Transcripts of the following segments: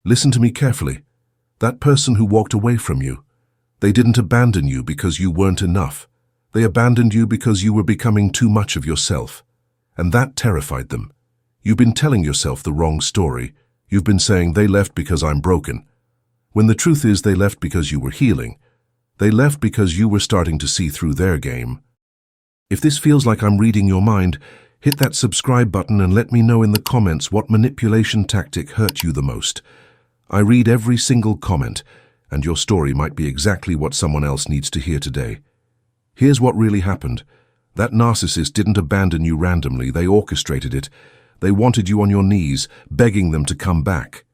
Listen to me carefully. That person who walked away from you, they didn't abandon you because you weren't enough. They abandoned you because you were becoming too much of yourself. And that terrified them. You've been telling yourself the wrong story. You've been saying they left because I'm broken. When the truth is they left because you were healing. They left because you were starting to see through their game. If this feels like I'm reading your mind, hit that subscribe button and let me know in the comments what manipulation tactic hurt you the most. I read every single comment, and your story might be exactly what someone else needs to hear today. Here's what really happened. That narcissist didn't abandon you randomly, they orchestrated it. They wanted you on your knees, begging them to come back.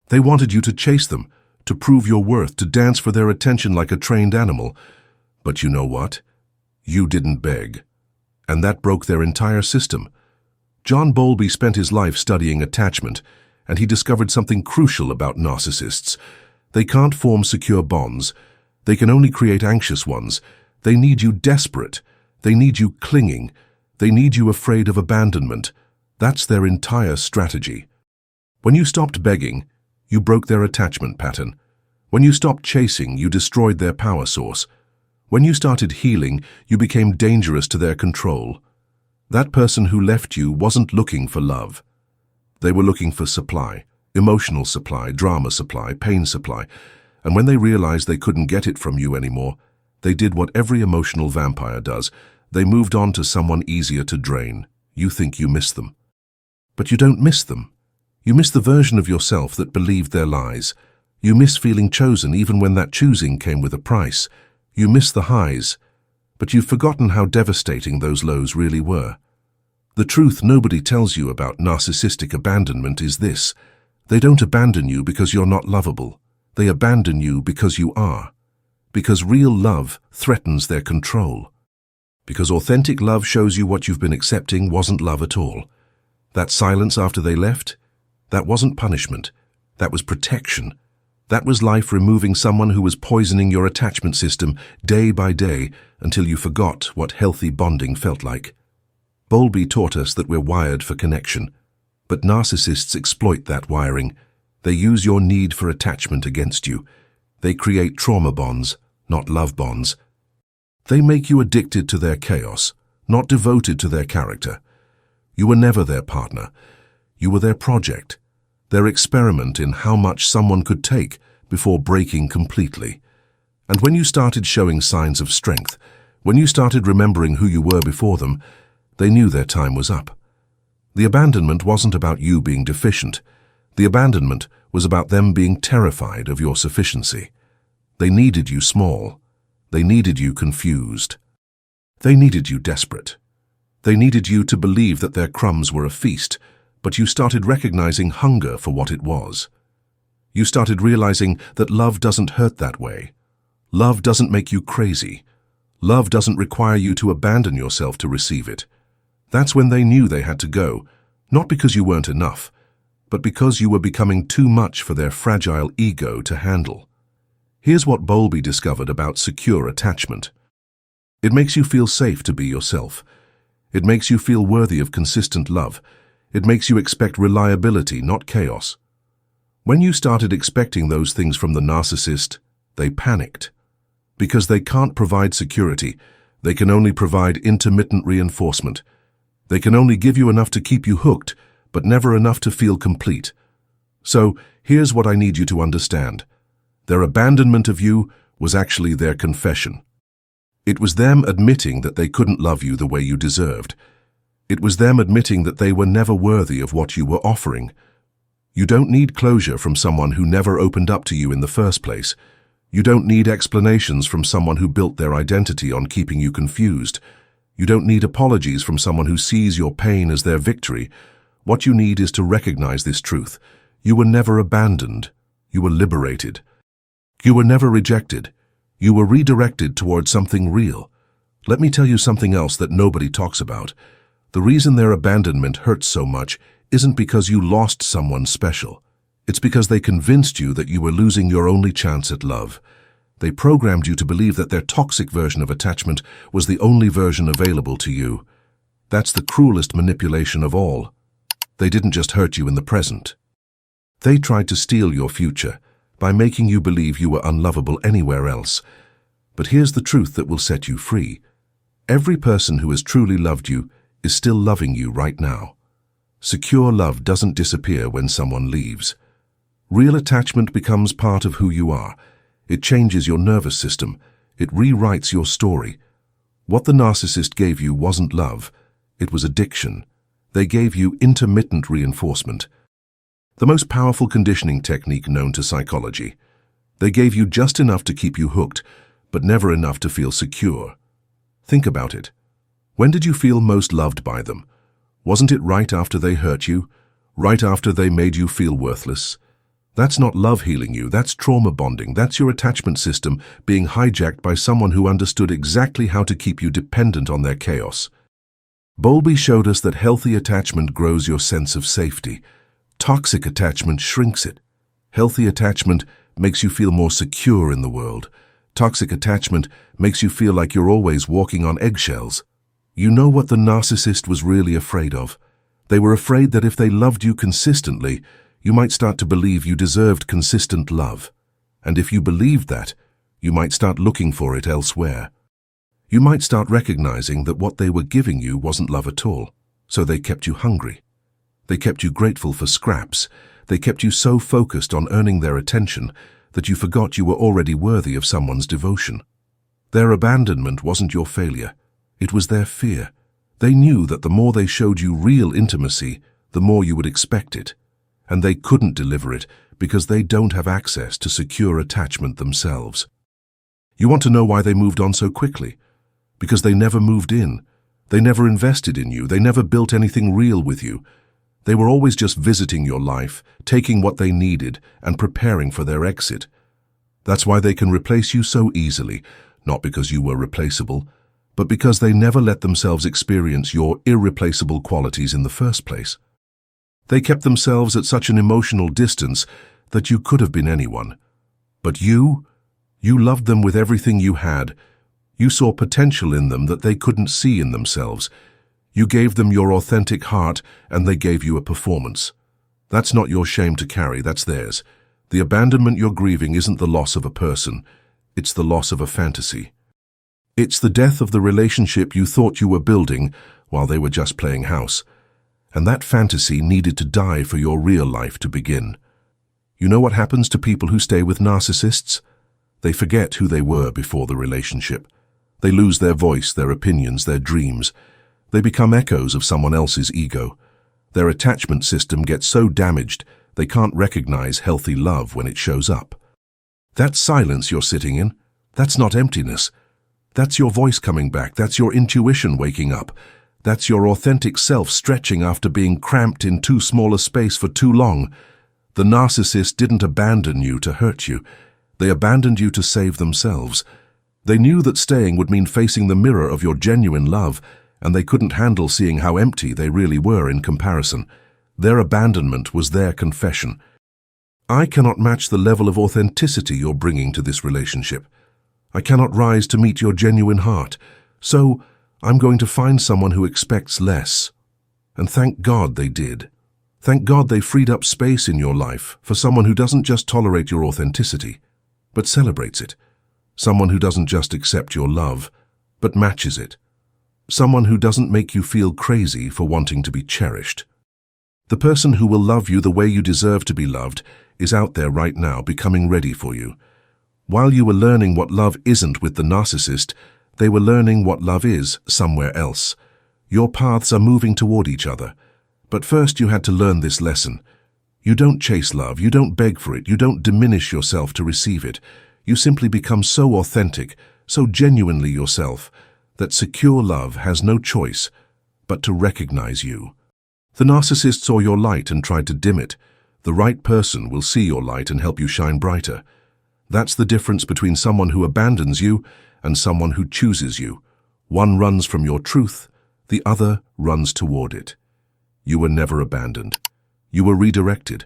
They wanted you to chase them, to prove your worth, to dance for their attention like a trained animal. But you know what? You didn't beg. And that broke their entire system. John Bowlby spent his life studying attachment, and he discovered something crucial about narcissists. They can't form secure bonds. They can only create anxious ones. They need you desperate. They need you clinging. They need you afraid of abandonment. That's their entire strategy. When you stopped begging, you broke their attachment pattern. When you stopped chasing, you destroyed their power source. When you started healing, you became dangerous to their control. That person who left you wasn't looking for love. They were looking for supply, emotional supply, drama supply, pain supply. And when they realized they couldn't get it from you anymore, they did what every emotional vampire does. They moved on to someone easier to drain. You think you miss them. But you don't miss them. You miss the version of yourself that believed their lies. You miss feeling chosen even when that choosing came with a price. You miss the highs, but you've forgotten how devastating those lows really were. The truth nobody tells you about narcissistic abandonment is this. They don't abandon you because you're not lovable. They abandon you because you are. Because real love threatens their control. Because authentic love shows you what you've been accepting wasn't love at all. That silence after they left, that wasn't punishment. That was protection. That was life removing someone who was poisoning your attachment system day by day until you forgot what healthy bonding felt like. Bowlby taught us that we're wired for connection, but narcissists exploit that wiring. They use your need for attachment against you. They create trauma bonds, not love bonds. They make you addicted to their chaos, not devoted to their character. You were never their partner. You were their project, their experiment in how much someone could take before breaking completely. And when you started showing signs of strength, when you started remembering who you were before them, they knew their time was up. The abandonment wasn't about you being deficient. The abandonment was about them being terrified of your sufficiency. They needed you small. They needed you confused. They needed you desperate. They needed you to believe that their crumbs were a feast, but you started recognizing hunger for what it was. You started realizing that love doesn't hurt that way. Love doesn't make you crazy. Love doesn't require you to abandon yourself to receive it. That's when they knew they had to go, not because you weren't enough, but because you were becoming too much for their fragile ego to handle. Here's what Bowlby discovered about secure attachment. It makes you feel safe to be yourself. It makes you feel worthy of consistent love. It makes you expect reliability, not chaos. When you started expecting those things from the narcissist, they panicked. Because they can't provide security, they can only provide intermittent reinforcement. They can only give you enough to keep you hooked, but never enough to feel complete. So, here's what I need you to understand. Their abandonment of you was actually their confession. It was them admitting that they couldn't love you the way you deserved. It was them admitting that they were never worthy of what you were offering. You don't need closure from someone who never opened up to you in the first place. You don't need explanations from someone who built their identity on keeping you confused. You don't need apologies from someone who sees your pain as their victory. What you need is to recognize this truth. You were never abandoned. You were liberated. You were never rejected. You were redirected towards something real. Let me tell you something else that nobody talks about. The reason their abandonment hurts so much isn't because you lost someone special. It's because they convinced you that you were losing your only chance at love. They programmed you to believe that their toxic version of attachment was the only version available to you. That's the cruelest manipulation of all. They didn't just hurt you in the present. They tried to steal your future by making you believe you were unlovable anywhere else. But here's the truth that will set you free. Every person who has truly loved you is still loving you right now. Secure love doesn't disappear when someone leaves. Real attachment becomes part of who you are. It changes your nervous system. It rewrites your story. What the narcissist gave you wasn't love. It was addiction. They gave you intermittent reinforcement. The most powerful conditioning technique known to psychology. They gave you just enough to keep you hooked, but never enough to feel secure. Think about it. When did you feel most loved by them? Wasn't it right after they hurt you? Right after they made you feel worthless? That's not love healing you, that's trauma bonding. That's your attachment system being hijacked by someone who understood exactly how to keep you dependent on their chaos. Bowlby showed us that healthy attachment grows your sense of safety. Toxic attachment shrinks it. Healthy attachment makes you feel more secure in the world. Toxic attachment makes you feel like you're always walking on eggshells. You know what the narcissist was really afraid of? They were afraid that if they loved you consistently, you might start to believe you deserved consistent love. And if you believed that, you might start looking for it elsewhere. You might start recognizing that what they were giving you wasn't love at all, so they kept you hungry. They kept you grateful for scraps. They kept you so focused on earning their attention that you forgot you were already worthy of someone's devotion. Their abandonment wasn't your failure. It was their fear. They knew that the more they showed you real intimacy, the more you would expect it. And they couldn't deliver it because they don't have access to secure attachment themselves. You want to know why they moved on so quickly? Because they never moved in. They never invested in you. They never built anything real with you. They were always just visiting your life, taking what they needed, and preparing for their exit. That's why they can replace you so easily, not because you were replaceable, but because they never let themselves experience your irreplaceable qualities in the first place. They kept themselves at such an emotional distance that you could have been anyone. But you loved them with everything you had. You saw potential in them that they couldn't see in themselves. You gave them your authentic heart, and they gave you a performance. That's not your shame to carry, that's theirs. The abandonment you're grieving isn't the loss of a person. It's the loss of a fantasy. It's the death of the relationship you thought you were building while they were just playing house. And that fantasy needed to die for your real life to begin. You know what happens to people who stay with narcissists? They forget who they were before the relationship. They lose their voice, their opinions, their dreams. They become echoes of someone else's ego. Their attachment system gets so damaged they can't recognize healthy love when it shows up. That silence you're sitting in, that's not emptiness. That's your voice coming back. That's your intuition waking up. That's your authentic self stretching after being cramped in too small a space for too long. The narcissist didn't abandon you to hurt you. They abandoned you to save themselves. They knew that staying would mean facing the mirror of your genuine love, and they couldn't handle seeing how empty they really were in comparison. Their abandonment was their confession. I cannot match the level of authenticity you're bringing to this relationship. I cannot rise to meet your genuine heart. So I'm going to find someone who expects less. And thank God they did. Thank God they freed up space in your life for someone who doesn't just tolerate your authenticity, but celebrates it. Someone who doesn't just accept your love, but matches it. Someone who doesn't make you feel crazy for wanting to be cherished. The person who will love you the way you deserve to be loved is out there right now, becoming ready for you. While you were learning what love isn't with the narcissist, they were learning what love is somewhere else. Your paths are moving toward each other. But first you had to learn this lesson. You don't chase love, you don't beg for it, you don't diminish yourself to receive it. You simply become so authentic, so genuinely yourself, that secure love has no choice but to recognize you. The narcissist saw your light and tried to dim it. The right person will see your light and help you shine brighter. That's the difference between someone who abandons you and someone who chooses you. One runs from your truth, the other runs toward it. You were never abandoned. You were redirected,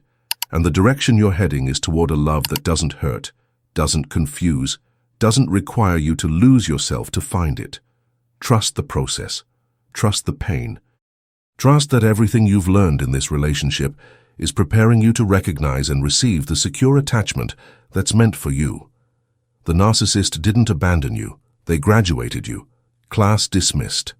and the direction you're heading is toward a love that doesn't hurt, doesn't confuse, doesn't require you to lose yourself to find it. Trust the process. Trust the pain. Trust that everything you've learned in this relationship is preparing you to recognize and receive the secure attachment that's meant for you. The narcissist didn't abandon you. They graduated you. Class dismissed.